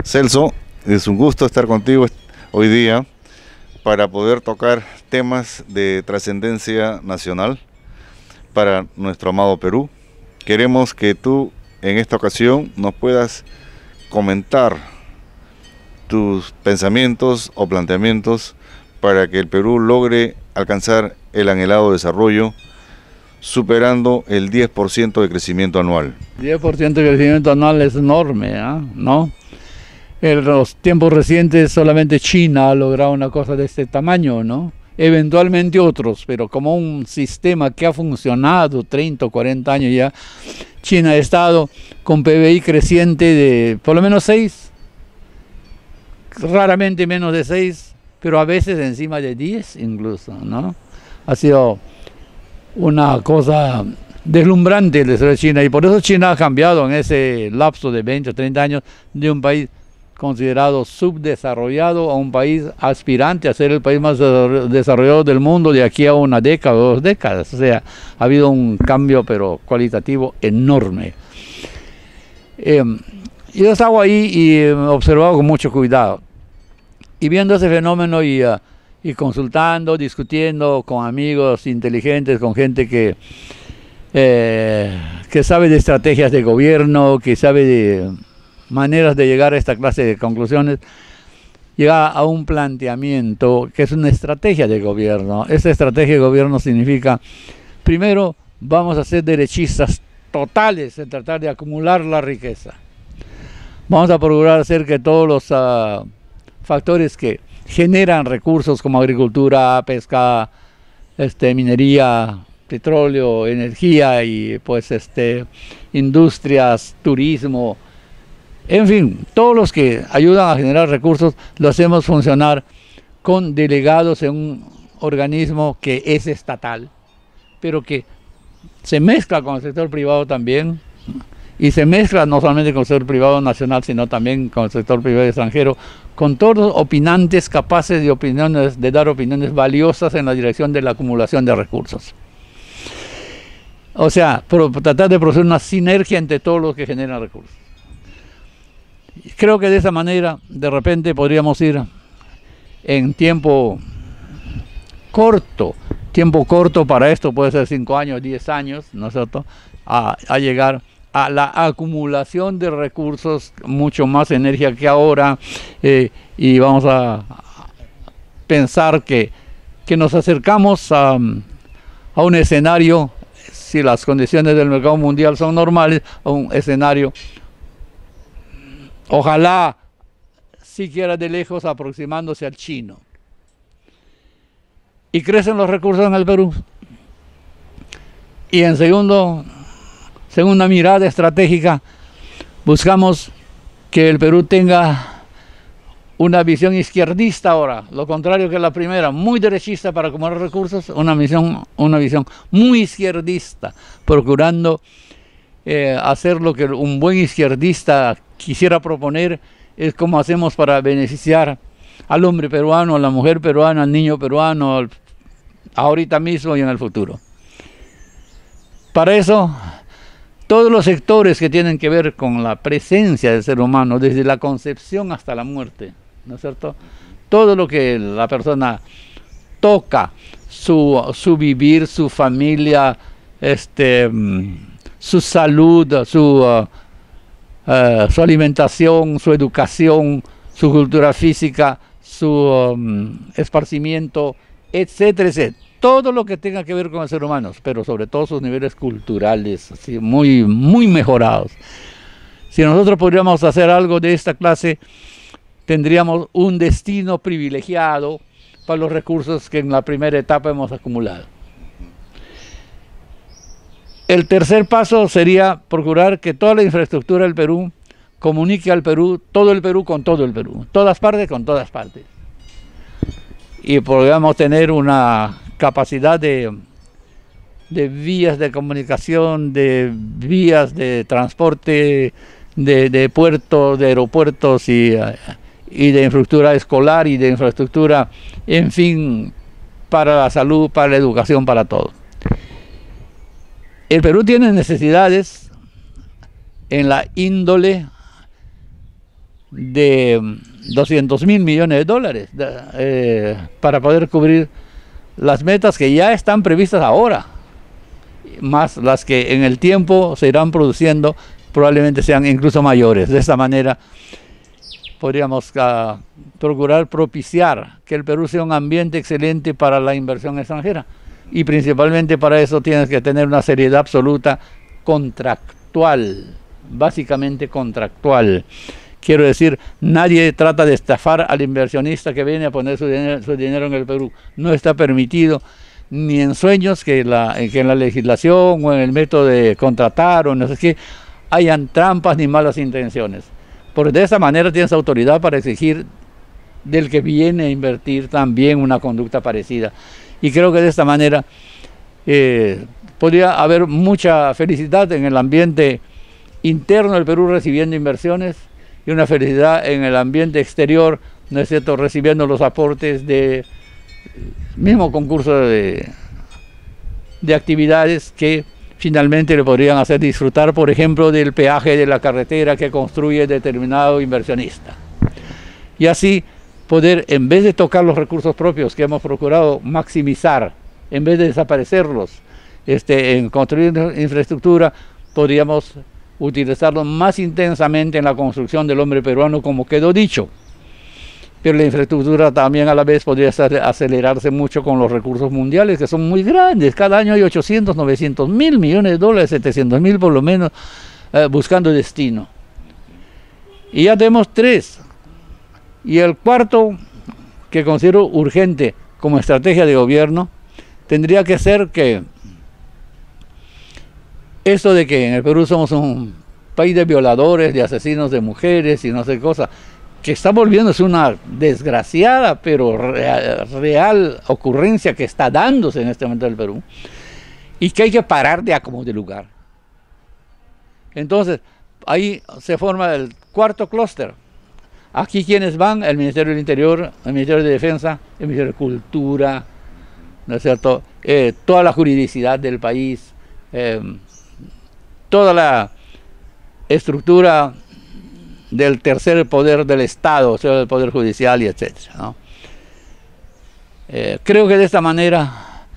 Celso, es un gusto estar contigo hoy día para poder tocar temas de trascendencia nacional para nuestro amado Perú. Queremos que tú en esta ocasión nos puedas comentar tus pensamientos o planteamientos para que el Perú logre alcanzar el anhelado desarrollo, superando el 10% de crecimiento anual. 10% de crecimiento anual es enorme, ¿no? En los tiempos recientes solamente China ha logrado una cosa de este tamaño, ¿no? Eventualmente otros, pero como un sistema que ha funcionado 30 o 40 años ya, China ha estado con PBI creciente de por lo menos 6, raramente menos de 6, pero a veces encima de 10 incluso, ¿no? Ha sido una cosa deslumbrante el desarrollo de China, y por eso China ha cambiado en ese lapso de 20 o 30 años de un país considerado subdesarrollado a un país aspirante a ser el país más desarrollado del mundo de aquí a una década o 2 décadas. O sea, ha habido un cambio pero cualitativo enorme. Yo estaba ahí y he observado con mucho cuidado, y viendo ese fenómeno y consultando, discutiendo con amigos inteligentes, con gente que sabe de estrategias de gobierno, que sabe de maneras de llegar a esta clase de conclusiones, llega a un planteamiento que es una estrategia de gobierno. Esta estrategia de gobierno significa, primero, vamos a ser derechistas totales en tratar de acumular la riqueza. Vamos a procurar hacer que todos los factores que generan recursos como agricultura, pesca, minería, petróleo, energía y pues industrias, turismo, en fin, todos los que ayudan a generar recursos, lo hacemos funcionar con delegados en un organismo que es estatal, pero que se mezcla con el sector privado también, y se mezcla no solamente con el sector privado nacional, sino también con el sector privado extranjero, con todos los opinantes capaces de dar opiniones valiosas en la dirección de la acumulación de recursos. O sea, tratar de producir una sinergia entre todos los que generan recursos. Creo que de esa manera, de repente, podríamos ir en tiempo corto para esto, puede ser 5 años, 10 años, ¿no es cierto?, a llegar a la acumulación de recursos, mucho más energía que ahora, y vamos a pensar que nos acercamos a un escenario, si las condiciones del mercado mundial son normales, a un escenario, ojalá siquiera de lejos, aproximándose al chino. Y crecen los recursos en el Perú. Y en segunda mirada estratégica, buscamos que el Perú tenga una visión izquierdista ahora, lo contrario que la primera, muy derechista para acumular recursos, una visión muy izquierdista, procurando hacer lo que un buen izquierdista quisiera proponer, es cómo hacemos para beneficiar al hombre peruano, a la mujer peruana, al niño peruano, ahorita mismo y en el futuro. Para eso, todos los sectores que tienen que ver con la presencia del ser humano, desde la concepción hasta la muerte, ¿no es cierto? Todo lo que la persona toca, su vivir, su familia, su salud, su alimentación, su educación, su cultura física, su esparcimiento, etcétera, etcétera. Todo lo que tenga que ver con el ser humano, pero sobre todo sus niveles culturales, así, muy, muy mejorados. Si nosotros podríamos hacer algo de esta clase, tendríamos un destino privilegiado para los recursos que en la primera etapa hemos acumulado. El tercer paso sería procurar que toda la infraestructura del Perú comunique al Perú, todo el Perú con todo el Perú, todas partes con todas partes. Y podríamos tener una capacidad de vías de comunicación, de vías de transporte, de puertos, de aeropuertos y de infraestructura escolar y de infraestructura, en fin, para la salud, para la educación, para todo. El Perú tiene necesidades en la índole de 200.000 millones de dólares para poder cubrir las metas que ya están previstas ahora, más las que en el tiempo se irán produciendo, probablemente sean incluso mayores. De esta manera podríamos procurar propiciar que el Perú sea un ambiente excelente para la inversión extranjera, y principalmente para eso tienes que tener una seriedad absoluta contractual, básicamente contractual. Quiero decir, nadie trata de estafar al inversionista que viene a poner su dinero en el Perú. No está permitido ni en sueños que en la legislación o en el método de contratar o no sé qué hayan trampas ni malas intenciones. Porque de esa manera tienes autoridad para exigir del que viene a invertir también una conducta parecida. Y creo que de esta manera podría haber mucha felicidad en el ambiente interno del Perú recibiendo inversiones, y una felicidad en el ambiente exterior, ¿no es cierto?, recibiendo los aportes de mismo concurso de actividades que finalmente le podrían hacer disfrutar, por ejemplo, del peaje de la carretera que construye determinado inversionista. Y así poder, en vez de tocar los recursos propios que hemos procurado maximizar, en vez de desaparecerlos, en construir infraestructura, podríamos utilizarlo más intensamente en la construcción del hombre peruano, como quedó dicho. Pero la infraestructura también a la vez podría acelerarse mucho con los recursos mundiales, que son muy grandes. Cada año hay 800, 900 mil millones de dólares, 700 mil por lo menos, buscando destino. Y ya tenemos 3. Y el cuarto, que considero urgente como estrategia de gobierno, tendría que ser que eso de que en el Perú somos un país de violadores, de asesinos de mujeres y no sé qué cosa, que está volviéndose una desgraciada pero real ocurrencia que está dándose en este momento en el Perú, y que hay que parar de como de lugar. Entonces, ahí se forma el cuarto clúster. Aquí quienes van: el Ministerio del Interior, el Ministerio de Defensa, el Ministerio de Cultura, ¿no es cierto?, toda la juridicidad del país, toda la estructura del tercer poder del Estado, o sea, el poder judicial y etcétera, ¿no? Creo que de esta manera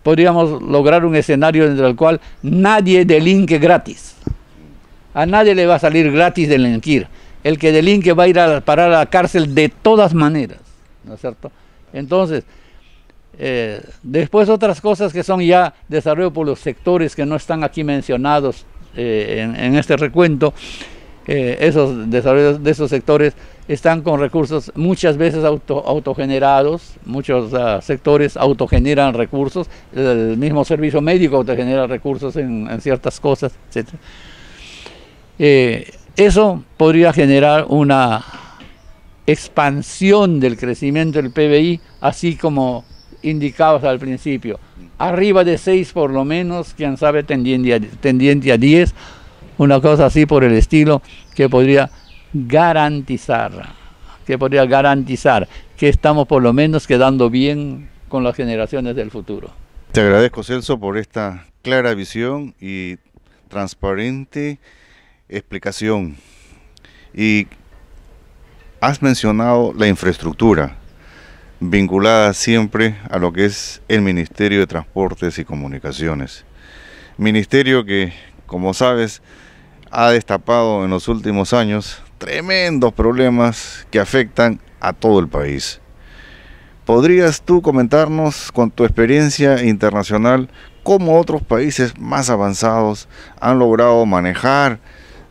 podríamos lograr un escenario en el cual nadie delinque gratis. A nadie le va a salir gratis delinquir. El que delinque va a ir a parar a la cárcel de todas maneras, ¿no es cierto? Entonces, después otras cosas que son ya desarrollo por los sectores que no están aquí mencionados en este recuento. Esos desarrollos de esos sectores están con recursos muchas veces autogenerados. Muchos sectores autogeneran recursos. El mismo servicio médico autogenera recursos en ciertas cosas, etc. Eso podría generar una expansión del crecimiento del PBI, así como indicados al principio, arriba de 6 por lo menos, quién sabe, tendiente a 10, una cosa así por el estilo, que podría garantizar que estamos por lo menos quedando bien con las generaciones del futuro. Te agradezco, Celso, por esta clara visión y transparente explicación. Y has mencionado la infraestructura, vinculada siempre a lo que es el Ministerio de Transportes y Comunicaciones. Ministerio que, como sabes, ha destapado en los últimos años tremendos problemas que afectan a todo el país. ¿Podrías tú comentarnos, con tu experiencia internacional, cómo otros países más avanzados han logrado manejar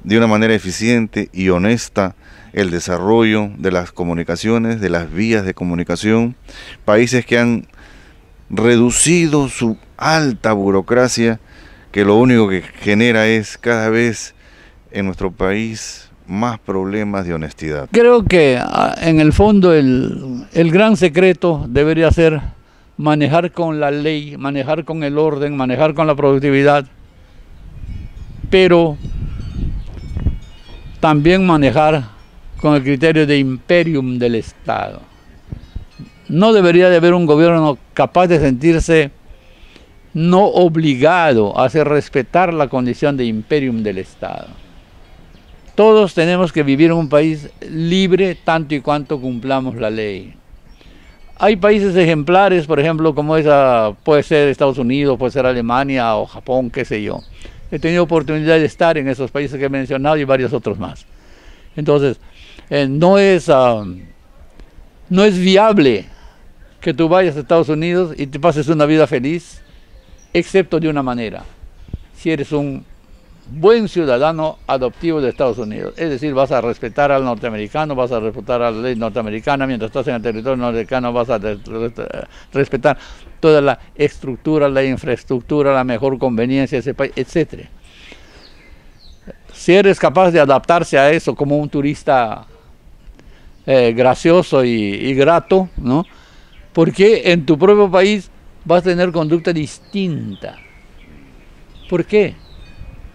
de una manera eficiente y honesta el desarrollo de las comunicaciones, de las vías de comunicación? Países que han reducido su alta burocracia, que lo único que genera es cada vez en nuestro país más problemas de honestidad. Creo que en el fondo el gran secreto debería ser manejar con la ley, manejar con el orden, manejar con la productividad, pero también manejar con el criterio de imperium del Estado. No debería de haber un gobierno capaz de sentirse no obligado a hacer respetar la condición de imperium del Estado. todos tenemos que vivir en un país libre tanto y cuanto cumplamos la ley. Hay países ejemplares, por ejemplo, como puede ser Estados Unidos, puede ser Alemania o Japón, qué sé yo. He tenido oportunidad de estar en esos países que he mencionado y varios otros más. Entonces, no es viable que tú vayas a Estados Unidos y te pases una vida feliz, excepto de una manera: si eres un buen ciudadano adoptivo de Estados Unidos. Es decir, vas a respetar al norteamericano, vas a respetar a la ley norteamericana, mientras estás en el territorio norteamericano vas a respetar toda la estructura, la infraestructura, la mejor conveniencia de ese país, etc. Si eres capaz de adaptarse a eso como un turista gracioso y grato, ¿no? Porque en tu propio país vas a tener conducta distinta. ¿Por qué?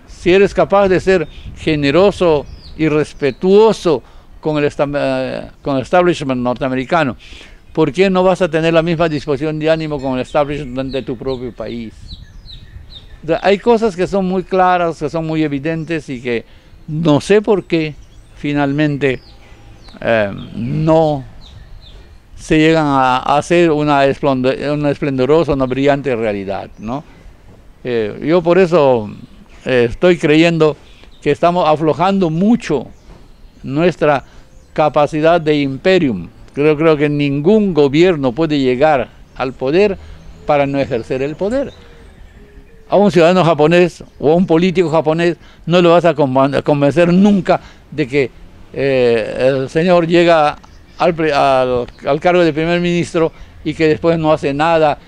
Si eres capaz de ser generoso y respetuoso con el establishment norteamericano, ¿por qué no vas a tener la misma disposición de ánimo con el establishment de tu propio país? O sea, hay cosas que son muy claras, que son muy evidentes y que no sé por qué finalmente no se llegan a hacer una esplendorosa, una brillante realidad, ¿no? Yo por eso estoy creyendo que estamos aflojando mucho nuestra capacidad de imperium. Creo que ningún gobierno puede llegar al poder para no ejercer el poder. A un ciudadano japonés o a un político japonés no lo vas a convencer nunca de que el señor llega al cargo de primer ministro y que después no hace nada,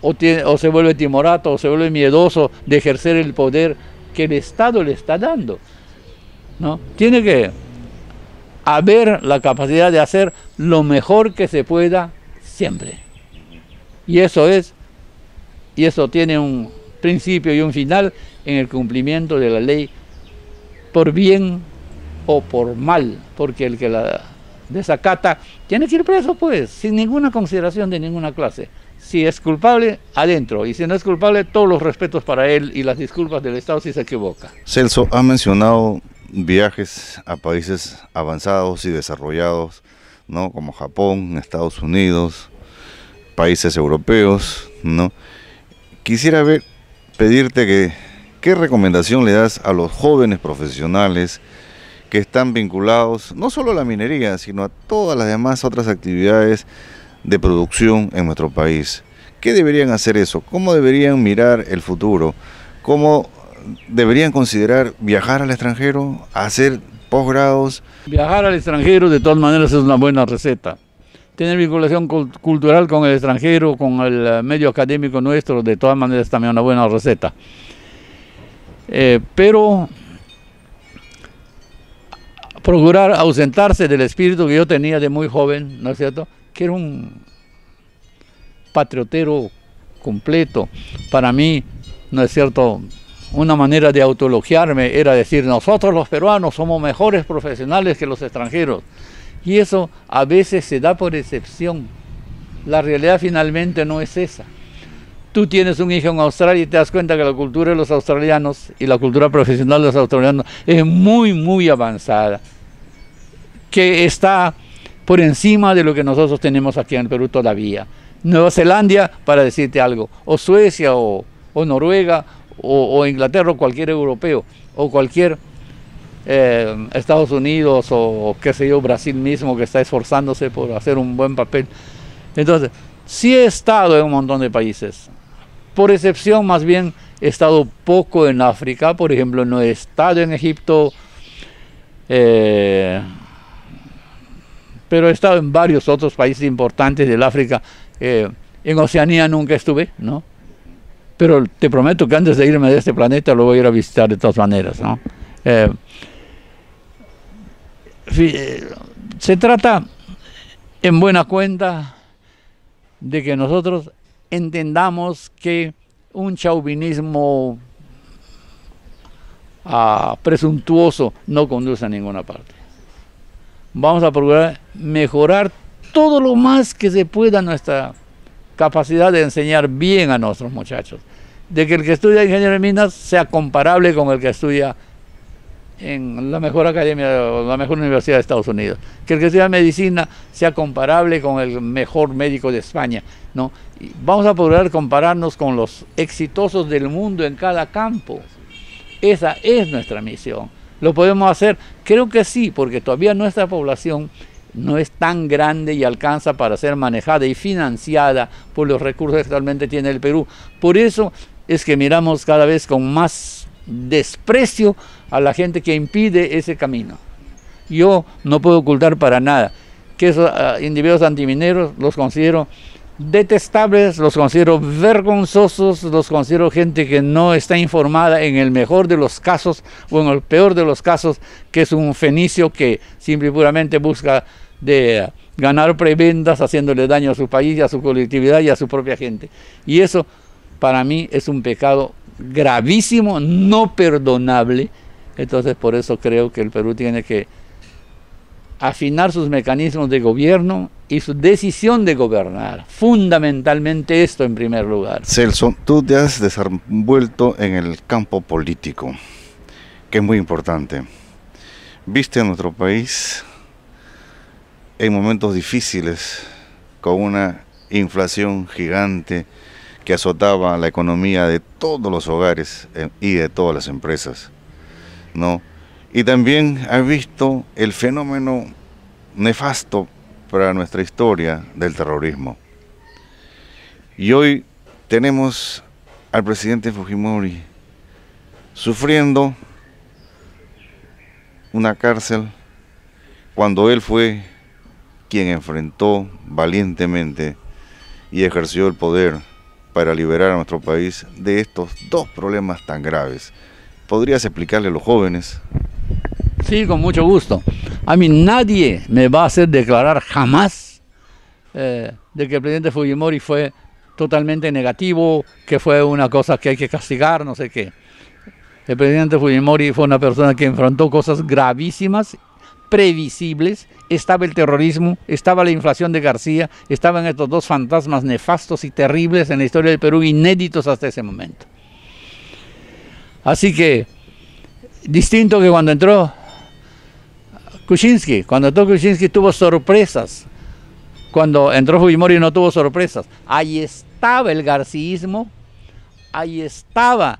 o se vuelve timorato, o se vuelve miedoso de ejercer el poder que el Estado le está dando, ¿no? Tiene que haber la capacidad de hacer lo mejor que se pueda siempre. Y eso tiene un principio y un final en el cumplimiento de la ley, por bien o por mal, porque el que la desacata tiene que ir preso, pues, sin ninguna consideración de ninguna clase. Si es culpable, adentro, y si no es culpable, todos los respetos para él y las disculpas del Estado si se equivoca. Celso, ha mencionado viajes a países avanzados y desarrollados, ¿no? Como Japón, Estados Unidos, países europeos, ¿no? Quisiera pedirte qué recomendación le das a los jóvenes profesionales que están vinculados no solo a la minería, sino a todas las demás otras actividades de producción en nuestro país. ¿Qué deberían hacer eso? ¿Cómo deberían mirar el futuro? ¿Cómo deberían considerar viajar al extranjero, hacer posgrados? Viajar al extranjero de todas maneras es una buena receta. Tener vinculación cultural con el extranjero, con el medio académico nuestro, de todas maneras también una buena receta. Pero procurar ausentarse del espíritu que yo tenía de muy joven, ¿no es cierto?, que era un patriotero completo. Para mí, ¿no es cierto?, una manera de autoelogiarme era decir: nosotros los peruanos somos mejores profesionales que los extranjeros. Y eso a veces se da por excepción. La realidad finalmente no es esa. Tú tienes un hijo en Australia y te das cuenta que la cultura de los australianos y la cultura profesional de los australianos es muy, muy avanzada, que está por encima de lo que nosotros tenemos aquí en el Perú todavía. Nueva Zelanda, para decirte algo, o Suecia, o Noruega, o Inglaterra, o cualquier europeo, o cualquier Estados Unidos, o qué sé yo, Brasil mismo, que está esforzándose por hacer un buen papel. Entonces, sí he estado en un montón de países. Por excepción, más bien, he estado poco en África. Por ejemplo, no he estado en Egipto, pero he estado en varios otros países importantes del África. En Oceanía nunca estuve, ¿no? Pero te prometo que antes de irme de este planeta lo voy a ir a visitar de todas maneras, ¿no? Se trata, en buena cuenta, de que nosotros entendamos que un chauvinismo presuntuoso no conduce a ninguna parte. Vamos a procurar mejorar todo lo más que se pueda nuestra capacidad de enseñar bien a nuestros muchachos. De que el que estudia ingeniero de minas sea comparable con el que estudia en la mejor academia o la mejor universidad de Estados Unidos, que el que estudia medicina sea comparable con el mejor médico de España, ¿no? Y vamos a poder compararnos con los exitosos del mundo en cada campo. Esa es nuestra misión. ¿Lo podemos hacer? Creo que sí, porque todavía nuestra población no es tan grande y alcanza para ser manejada y financiada por los recursos que actualmente tiene el Perú. Por eso es que miramos cada vez con más desprecio a la gente que impide ese camino. Yo no puedo ocultar para nada que esos individuos antimineros los considero detestables, los considero vergonzosos, los considero gente que no está informada en el mejor de los casos o en el peor de los casos, que es un fenicio que simple y puramente busca de ganar prebendas haciéndole daño a su país, a su colectividad y a su propia gente. Y eso para mí es un pecado gravísimo, no perdonable. Entonces por eso creo que el Perú tiene que afinar sus mecanismos de gobierno y su decisión de gobernar. Fundamentalmente esto en primer lugar. Celso, tú te has desenvuelto en el campo político, que es muy importante. Viste a nuestro país en momentos difíciles, con una inflación gigante que azotaba la economía de todos los hogares y de todas las empresas, ¿no? Y también has visto el fenómeno nefasto para nuestra historia del terrorismo. Y hoy tenemos al presidente Fujimori sufriendo una cárcel cuando él fue quien enfrentó valientemente y ejerció el poder para liberar a nuestro país de estos dos problemas tan graves. ¿Podrías explicarle a los jóvenes? Sí, con mucho gusto. A mí nadie me va a hacer declarar jamás de que el presidente Fujimori fue totalmente negativo, que fue una cosa que hay que castigar, no sé qué. El presidente Fujimori fue una persona que enfrentó cosas gravísimas, previsibles. Estaba el terrorismo, estaba la inflación de García, estaban estos dos fantasmas nefastos y terribles en la historia del Perú, inéditos hasta ese momento. Así que, distinto que cuando entró Kuczynski, tuvo sorpresas. Cuando entró Fujimori no tuvo sorpresas. Ahí estaba el garciismo, ahí estaba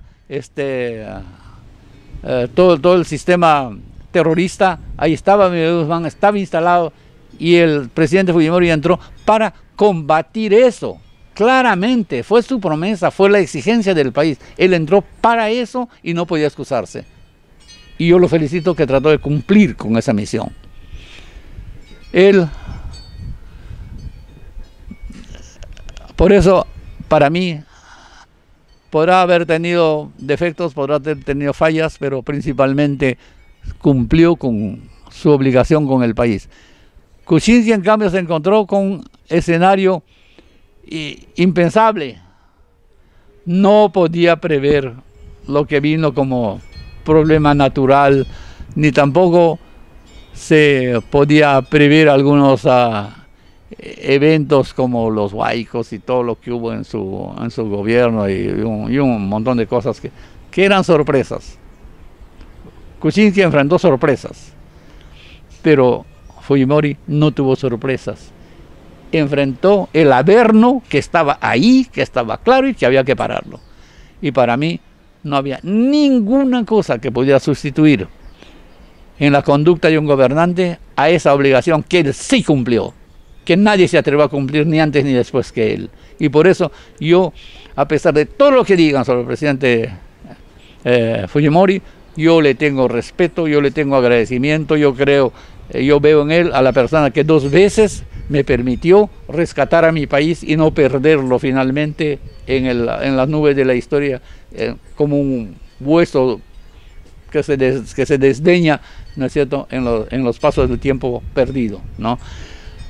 todo el sistema terrorista, ahí estaba Miguel Guzmán, estaba instalado, y el presidente Fujimori entró para combatir eso. Claramente, fue su promesa, fue la exigencia del país. Él entró para eso y no podía excusarse. Y yo lo felicito que trató de cumplir con esa misión. Él, por eso, para mí, podrá haber tenido defectos, podrá haber tenido fallas, pero principalmente cumplió con su obligación con el país. Kuczynski, en cambio, se encontró con un escenario impensable. No podía prever lo que vino como problema natural, ni tampoco se podía prever algunos eventos como los huaicos y todo lo que hubo en su gobierno y un montón de cosas que eran sorpresas. Kuczynski enfrentó sorpresas, pero Fujimori no tuvo sorpresas. Enfrentó el averno que estaba ahí, que estaba claro y que había que pararlo. Y para mí no había ninguna cosa que pudiera sustituir en la conducta de un gobernante a esa obligación que él sí cumplió, que nadie se atrevió a cumplir ni antes ni después que él. Y por eso yo, a pesar de todo lo que digan sobre el presidente Fujimori, yo le tengo respeto, yo le tengo agradecimiento, yo veo en él a la persona que 2 veces me permitió rescatar a mi país y no perderlo finalmente en las nubes de la historia, como un hueso que se desdeña, ¿no es cierto?, en los pasos del tiempo perdido, ¿no?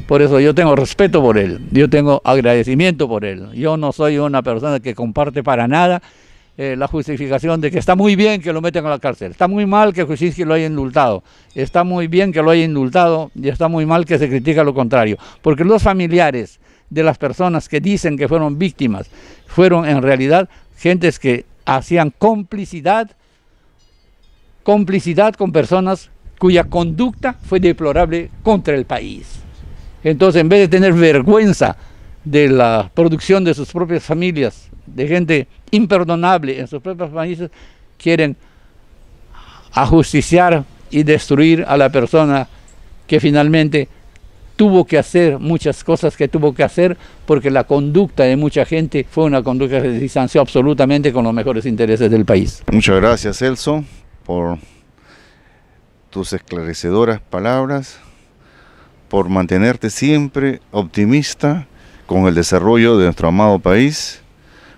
Por eso yo tengo respeto por él, yo tengo agradecimiento por él. Yo no soy una persona que comparte para nada la justificación de que está muy bien que lo metan a la cárcel, está muy mal que Kuczynski lo haya indultado, está muy bien que lo haya indultado y está muy mal que se critica lo contrario, porque los familiares de las personas que dicen que fueron víctimas fueron en realidad gentes que hacían complicidad complicidad con personas cuya conducta fue deplorable contra el país. Entonces, en vez de tener vergüenza de la producción de sus propias familias, de gente imperdonable en sus propios países, quieren ajusticiar y destruir a la persona que finalmente tuvo que hacer muchas cosas que tuvo que hacer, porque la conducta de mucha gente fue una conducta que se distanció absolutamente con los mejores intereses del país. Muchas gracias, Celso, por tus esclarecedoras palabras, por mantenerte siempre optimista con el desarrollo de nuestro amado país.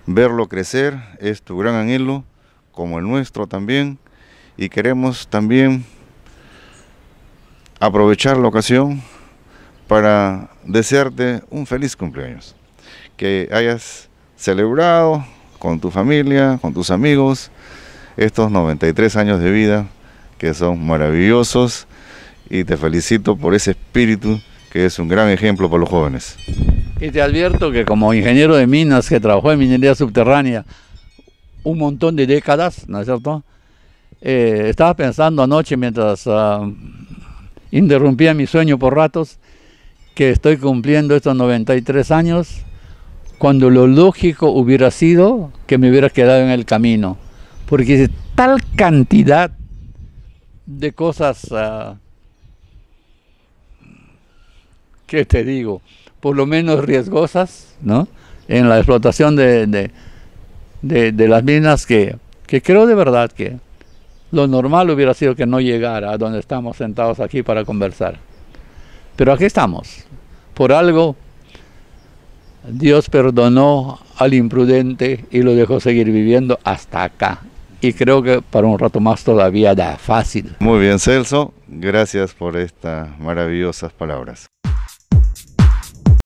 Verlo crecer es tu gran anhelo, como el nuestro también, y queremos también aprovechar la ocasión para desearte un feliz cumpleaños, que hayas celebrado con tu familia, con tus amigos, estos 93 años de vida que son maravillosos, y te felicito por ese espíritu que es un gran ejemplo para los jóvenes. Y te advierto que como ingeniero de minas que trabajó en minería subterránea un montón de décadas, ¿no es cierto? Estaba pensando anoche mientras interrumpía mi sueño por ratos, que estoy cumpliendo estos 93 años, cuando lo lógico hubiera sido que me hubiera quedado en el camino, porque es tal cantidad de cosas, ¿qué te digo?, por lo menos riesgosas, ¿no?, en la explotación de las minas, que creo de verdad que lo normal hubiera sido que no llegara a donde estamos sentados aquí para conversar. Pero aquí estamos. Por algo, Dios perdonó al imprudente y lo dejó seguir viviendo hasta acá. Y creo que para un rato más todavía da fácil. Muy bien, Celso. Gracias por estas maravillosas palabras.